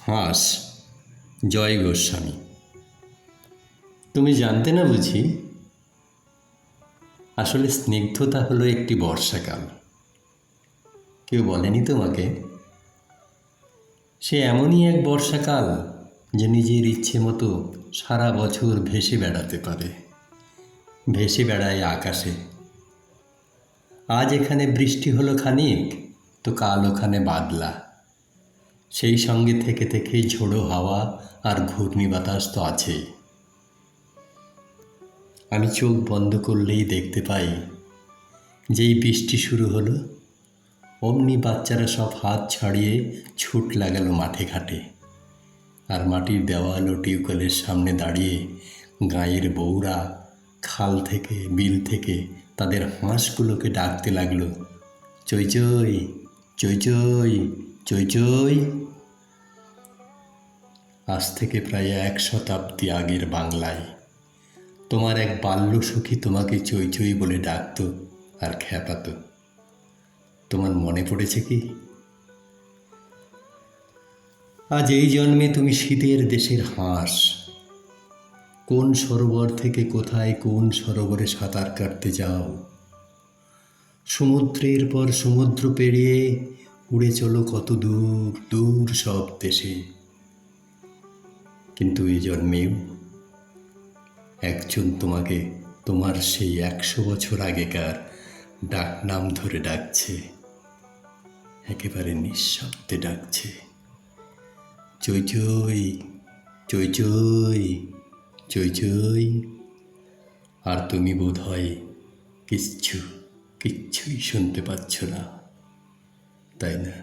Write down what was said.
হাঁস জয় গোস্বামী। তুমি জানতে না বুঝি, আসলে স্নিগ্ধতা হলো একটি বর্ষাকাল। কেউ বলেনি তোমাকে? সে এমনই এক বর্ষাকাল যে নিজের ইচ্ছে মতো সারা বছর ভেসে বেড়াতে পারে, ভেসে বেড়ায় আকাশে। আজ এখানে বৃষ্টি হলো খানিক, তো কাল ওখানে বাদলা। সেই সঙ্গে থেকে থেকে ঝোড়ো হাওয়া আর ঘূর্ণি বাতাস তো আছেই। আমি চোখ বন্ধ করলেই দেখতে পাই, যেই বৃষ্টি শুরু হলো অমনি বাচ্চারা সব হাত ছাড়িয়ে ছুট লাগালো মাঠে ঘাটে। আর মাটির দেওয়াল ও টিউবওয়েলের সামনে দাঁড়িয়ে গাঁয়ের বউরা খাল থেকে বিল থেকে তাদের হাঁসগুলোকে ডাকতে লাগলো, চই চই চই চই চই চই। আজ থেকে প্রায় 1 শতাব্দী আগের বাংলায় তোমার এক বাল্য সখী তোমাকে চই চই বলে ডাকত আর খ্যাপাত। তোমার মনে পড়েছে কি? আজ এই জন্মে তুমি শীতের দেশের হাঁস। কোন সরোবর থেকে কোথায় কোন সরোবরে সাঁতার কাটতে যাও। সমুদ্রের পর সমুদ্র পেরিয়ে উড়ে চলো কত দূর দূর সব দেশে। কিন্তু এই জন্মেও একজন তোমাকে তোমার সেই 100 বছর আগেকার ডাকনাম ধরে ডাকছে, একেবারে নিঃশব্দে ডাকছে, চই চই চই চই চই চই। আর তুমি বোধ হয় কিচ্ছুই শুনতে পাচ্ছ না, তাই না?